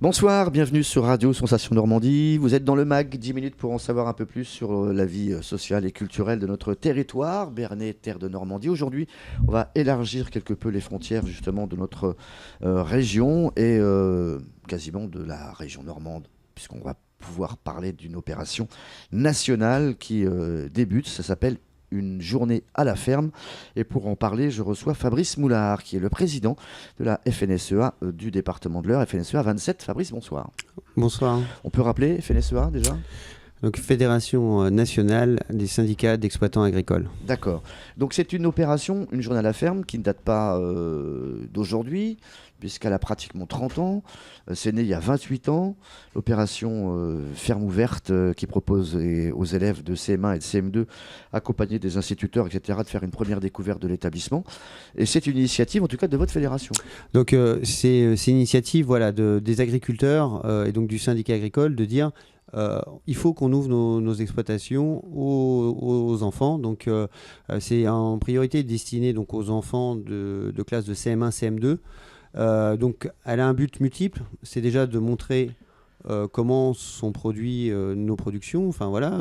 Bonsoir, bienvenue sur Radio Sensation Normandie. Vous êtes dans le MAG, 10 minutes pour en savoir un peu plus sur la vie sociale et culturelle de notre territoire, Bernay, terre de Normandie. Aujourd'hui, on va élargir quelque peu les frontières justement de notre région et quasiment de la région normande, puisqu'on va pouvoir parler d'une opération nationale qui débute. Ça s'appelle Une journée à la ferme. Et pour en parler, je reçois Fabrice Moulard, qui est le président de la FNSEA du département de l'Eure, FNSEA 27. Fabrice, bonsoir. Bonsoir. On peut rappeler FNSEA déjà ? Donc, Fédération nationale des syndicats d'exploitants agricoles. D'accord. Donc c'est une opération, une journée à la ferme, qui ne date pas d'aujourd'hui, puisqu'elle a pratiquement 30 ans. C'est né il y a 28 ans. L'opération Ferme ouverte qui propose aux élèves de CM1 et de CM2, accompagnés des instituteurs, etc., de faire une première découverte de l'établissement. Et c'est une initiative, en tout cas, de votre fédération. Donc c'est une initiative des agriculteurs et donc du syndicat agricole de dire il faut qu'on ouvre nos exploitations aux enfants. Donc c'est en priorité destiné donc, aux enfants de classe de CM1, CM2. Donc elle a un but multiple, c'est déjà de montrer comment sont produits nos productions, enfin voilà,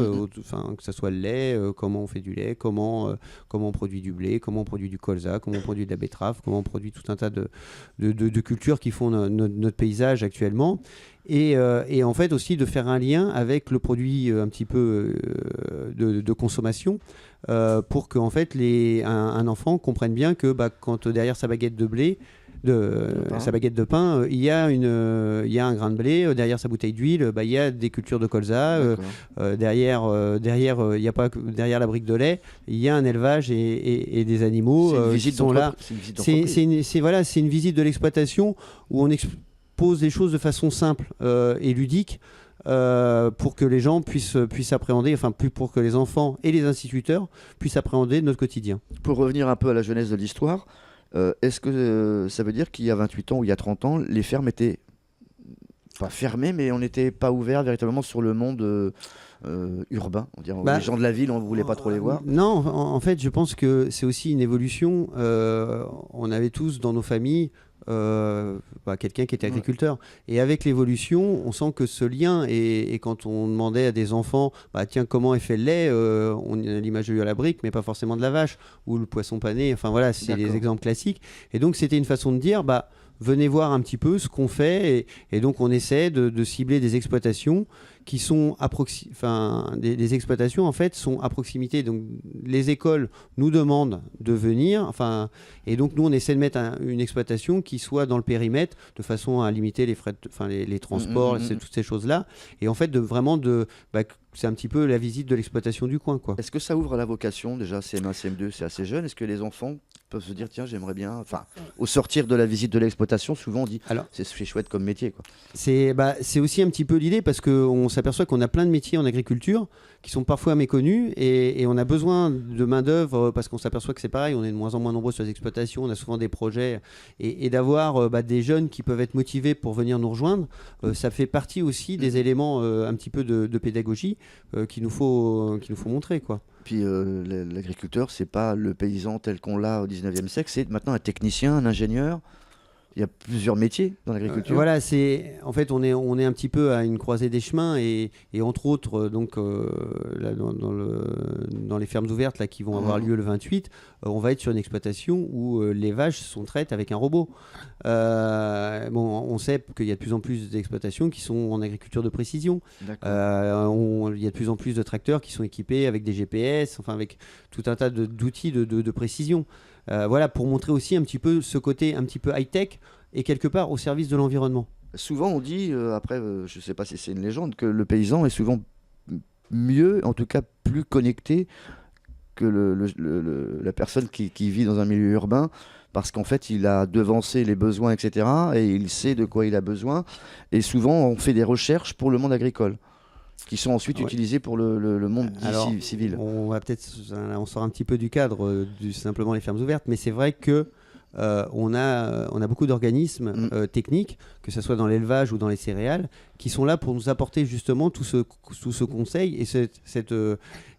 que ce soit le lait, comment on fait du lait, comment on produit du blé, comment on produit du colza, comment on produit de la betterave, comment on produit tout un tas de cultures qui font notre paysage actuellement. Et en fait aussi de faire un lien avec le produit un petit peu de consommation pour qu'en fait un enfant comprenne bien que quand derrière sa baguette de blé, sa baguette de pain, il y a un grain de blé, derrière sa bouteille d'huile, il y a des cultures de colza, derrière la brique de lait, il y a un élevage et des animaux qui sont là. C'est une visite de l'exploitation où on expose les choses de façon simple et ludique. Pour que les gens puissent appréhender, pour que les enfants et les instituteurs puissent appréhender notre quotidien. Pour revenir un peu à la genèse de l'histoire, est-ce que ça veut dire qu'il y a 28 ans ou il y a 30 ans, les fermes étaient pas fermées, mais on n'était pas ouvert véritablement sur le monde urbain, les gens de la ville, on ne voulait pas trop les voir? Non, en fait, je pense que c'est aussi une évolution. On avait tous dans nos familles quelqu'un qui était agriculteur. Et avec l'évolution, on sent que ce lien, et quand on demandait à des enfants, tiens, comment est fait le lait, on a l'image de l'huile à la brique, mais pas forcément de la vache, ou le poisson pané, c'est les exemples classiques. Et donc, c'était une façon de dire, venez voir un petit peu ce qu'on fait, et donc on essaie de cibler des exploitations qui sont des exploitations en fait sont à proximité. Donc les écoles nous demandent de venir, et donc nous on essaie de mettre une exploitation qui soit dans le périmètre de façon à limiter les frais, les transports, toutes ces choses là, et en fait c'est un petit peu la visite de l'exploitation du coin, quoi. Est-ce que ça ouvre à la vocation déjà CM1, CM2, c'est assez jeune. Est-ce que les enfants peuvent se dire tiens j'aimerais bien, au sortir de la visite de l'exploitation, souvent on dit c'est chouette comme métier, quoi. C'est aussi un petit peu l'idée, parce qu'on s'aperçoit qu'on a plein de métiers en agriculture qui sont parfois méconnus, et on a besoin de main d'œuvre parce qu'on s'aperçoit que c'est pareil, on est de moins en moins nombreux sur les exploitations, on a souvent des projets, et d'avoir des jeunes qui peuvent être motivés pour venir nous rejoindre, ça fait partie aussi des éléments un petit peu de pédagogie qu'il nous faut montrer, quoi. Puis l'agriculteur, c'est pas le paysan tel qu'on l'a au 19e siècle, c'est maintenant un technicien, un ingénieur. Il y a plusieurs métiers dans l'agriculture. En fait, on est un petit peu à une croisée des chemins, et entre autres, dans les fermes ouvertes là, qui vont avoir lieu le 28, on va être sur une exploitation où les vaches sont traites avec un robot. On sait qu'il y a de plus en plus d'exploitations qui sont en agriculture de précision. Il y a de plus en plus de tracteurs qui sont équipés avec des GPS, avec tout un tas d'outils de précision. Pour montrer aussi un petit peu ce côté un petit peu high-tech et quelque part au service de l'environnement. Souvent on dit, je ne sais pas si c'est une légende, que le paysan est souvent mieux, en tout cas plus connecté que la personne qui vit dans un milieu urbain, parce qu'en fait il a devancé les besoins, etc. et il sait de quoi il a besoin, et souvent on fait des recherches pour le monde agricole qui sont ensuite utilisés pour le monde civil. On sort un petit peu du cadre simplement les fermes ouvertes, mais c'est vrai que on a beaucoup d'organismes techniques, que ce soit dans l'élevage ou dans les céréales, qui sont là pour nous apporter justement tout ce conseil.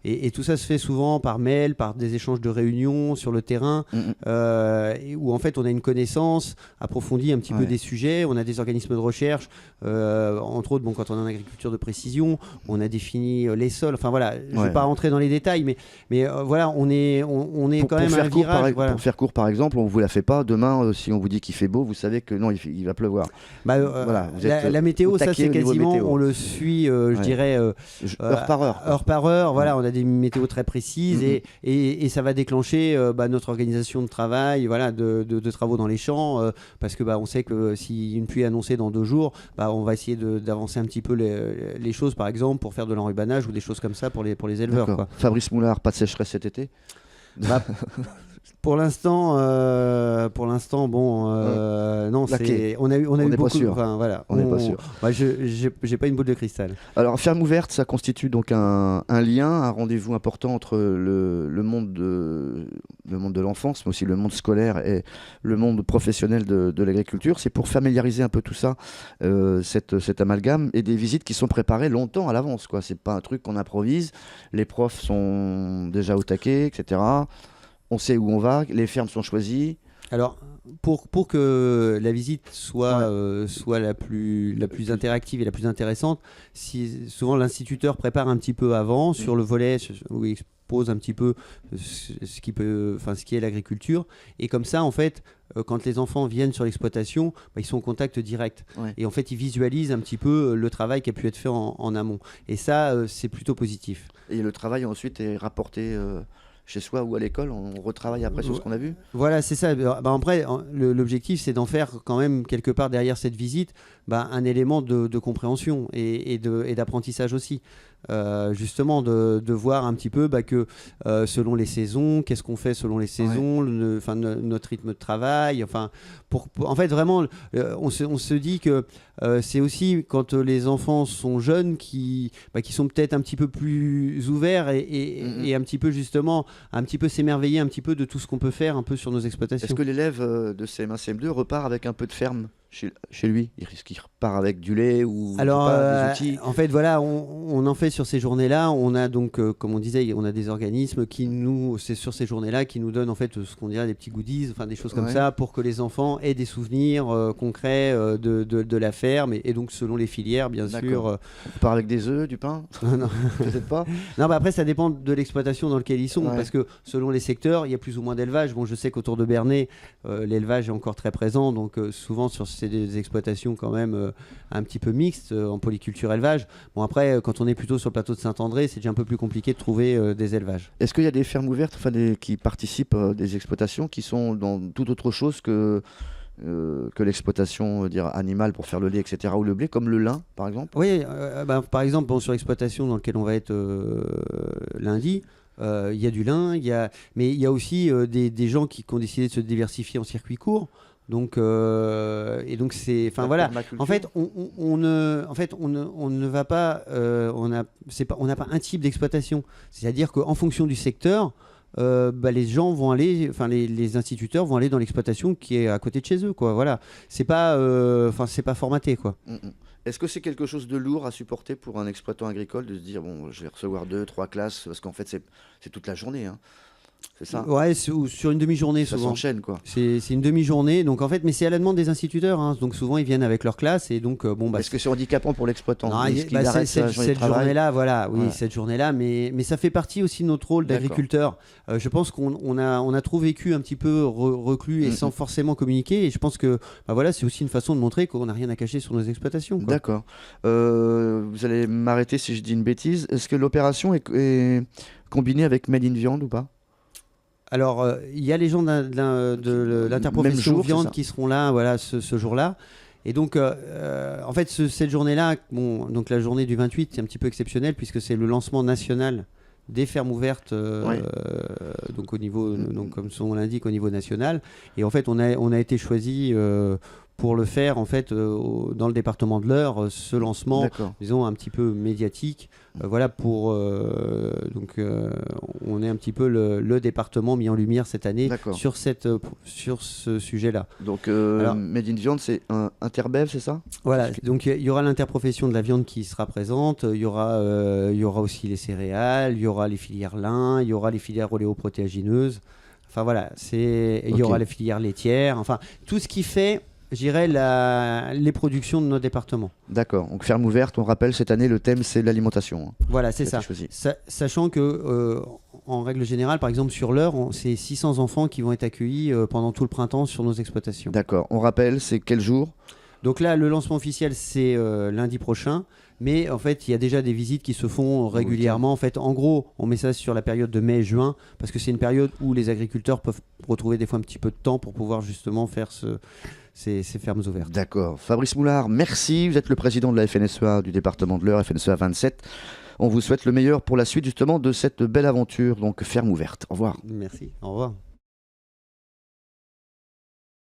Et tout ça se fait souvent par mail, par des échanges de réunions sur le terrain, où en fait on a une connaissance approfondie un petit peu des sujets. On a des organismes de recherche, entre autres, quand on est en agriculture de précision, on a défini les sols. Enfin voilà, je ne vais pas rentrer dans les détails, mais voilà, on est quand même à un virage. Pour faire court, par exemple, on ne vous la fait pas. Demain, si on vous dit qu'il fait beau, vous savez que non, il va pleuvoir. Voilà, la météo, ça c'est quasiment, on le suit, je dirais, heure par heure. Heure par heure, voilà, on a des météos très précises et ça va déclencher notre organisation de travail, voilà, de travaux dans les champs, parce que on sait que si une pluie est annoncée dans 2 jours, on va essayer d'avancer un petit peu les choses, par exemple, pour faire de l'enrubanage ou des choses comme ça pour les éleveurs. Quoi. Fabrice Moulard, pas de sécheresse cet été? Pour l'instant, non, on a eu beaucoup. Enfin, voilà, on n'est pas sûr. J'ai pas une boule de cristal. Alors, Ferme Ouverte, ça constitue donc un lien, un rendez-vous important entre le monde de l'enfance, mais aussi le monde scolaire et le monde professionnel de l'agriculture. C'est pour familiariser un peu tout ça, cet amalgame, et des visites qui sont préparées longtemps à l'avance, quoi. C'est pas un truc qu'on improvise. Les profs sont déjà au taquet, etc. On sait où on va, les fermes sont choisies. Alors, pour que la visite soit la plus interactive et la plus intéressante, souvent l'instituteur prépare un petit peu avant sur le volet où il expose un petit peu ce qui est l'agriculture. Et comme ça, en fait, quand les enfants viennent sur l'exploitation, ils sont en contact direct. Et en fait, ils visualisent un petit peu le travail qui a pu être fait en amont. Et ça, c'est plutôt positif. Et le travail ensuite est rapporté chez soi ou à l'école, on retravaille après sur ce qu'on a vu. Voilà, c'est ça. Après, l'objectif, c'est d'en faire quand même quelque part derrière cette visite un élément de compréhension et d'apprentissage aussi. Justement, de voir un petit peu que selon les saisons, qu'est-ce qu'on fait selon les saisons, notre rythme de travail. En fait, vraiment, on se dit que c'est aussi quand les enfants sont jeunes qui sont peut-être un petit peu plus ouverts et un petit peu justement un petit peu s'émerveiller un petit peu de tout ce qu'on peut faire un peu sur nos exploitations. Est-ce que l'élève de CM1, CM2 repart avec un peu de ferme chez lui? Il repart avec du lait ou des outils? En fait, voilà, on en fait sur ces journées-là. On a donc, comme on disait, on a des organismes c'est sur ces journées-là, qui nous donnent en fait ce qu'on dirait des petits goodies, des choses comme ça, pour que les enfants aient des souvenirs concrets de la ferme et donc selon les filières, bien sûr. On part avec des œufs, du pain? Non. Peut-être pas. Non, après, ça dépend de l'exploitation dans laquelle ils sont, parce que selon les secteurs, il y a plus ou moins d'élevage. Bon, je sais qu'autour de Bernay, l'élevage est encore très présent, donc souvent sur des exploitations quand même un petit peu mixtes en polyculture élevage. Bon, après, quand on est plutôt sur le plateau de Saint-André, c'est déjà un peu plus compliqué de trouver des élevages. Est-ce qu'il y a des fermes ouvertes, qui participent des exploitations qui sont dans toute autre chose que l'exploitation animale pour faire le lait, etc., ou le blé, comme le lin, par exemple? Oui, par exemple, sur l'exploitation dans laquelle on va être lundi, il y a du lin, mais il y a aussi des gens qui ont décidé de se diversifier en circuit court. Donc c'est, voilà. En fait, on ne va pas, on n'a pas un type d'exploitation. C'est-à-dire qu'en fonction du secteur, les gens vont aller, les instituteurs vont aller dans l'exploitation qui est à côté de chez eux, quoi. Voilà. C'est pas formaté, quoi. Est-ce que c'est quelque chose de lourd à supporter pour un exploitant agricole de se dire je vais recevoir 2-3 classes, parce qu'en fait c'est toute la journée, hein. C'est ça? Ouais, sur une demi-journée souvent. Ça s'enchaîne, quoi. C'est une demi-journée, donc en fait, mais c'est à la demande des instituteurs, hein. Donc souvent ils viennent avec leur classe et donc Est-ce que c'est handicapant pour l'exploitant? Cette journée-là, voilà, oui, cette journée-là, mais ça fait partie aussi de notre rôle d'agriculteur. Je pense qu'on a trop vécu un petit peu reclus et sans forcément communiquer, et je pense que voilà, c'est aussi une façon de montrer qu'on n'a rien à cacher sur nos exploitations, quoi. D'accord. Vous allez m'arrêter si je dis une bêtise. Est-ce que l'opération est combinée avec Made in Viande ou pas? Alors, il y a les gens de l'interprofession viande qui seront là, voilà, ce jour-là. Et donc, en fait, cette journée-là, donc la journée du 28, c'est un petit peu exceptionnel puisque c'est le lancement national des fermes ouvertes, donc au niveau, donc comme son nom l'indique, au niveau national. Et en fait, on a été choisi pour le faire en fait dans le département de l'Eure, ce lancement, D'accord. disons un petit peu médiatique. Voilà pour on est un petit peu le département mis en lumière cette année D'accord. sur ce sujet-là. Donc, Alors- Made in Viande, c'est un Interbev, c'est ça? Voilà, donc il y aura l'interprofession de la viande qui sera présente, il y aura aussi les céréales, il y aura les filières lin, il y aura les filières oléoprotéagineuses, enfin voilà, il y aura Ok. les filières laitières, enfin tout ce qui fait, je dirais, les productions de nos départements. D'accord. Donc, ferme ouverte, on rappelle, cette année, le thème, c'est l'alimentation, hein, Voilà, c'est qui a été ça. choisi. Sachant que, en règle générale, par exemple sur l'Eure, c'est 600 enfants qui vont être accueillis pendant tout le printemps sur nos exploitations. D'accord. On rappelle, c'est quel jour? Donc là, le lancement officiel, c'est lundi prochain. Mais en fait, il y a déjà des visites qui se font régulièrement. En fait, en gros, on met ça sur la période de mai-juin parce que c'est une période où les agriculteurs peuvent retrouver des fois un petit peu de temps pour pouvoir justement faire ces fermes ouvertes. D'accord. Fabrice Moulard, merci. Vous êtes le président de la FNSEA du département de l'Eure, FNSEA 27. On vous souhaite le meilleur pour la suite justement de cette belle aventure, donc ferme ouverte. Au revoir. Merci. Au revoir.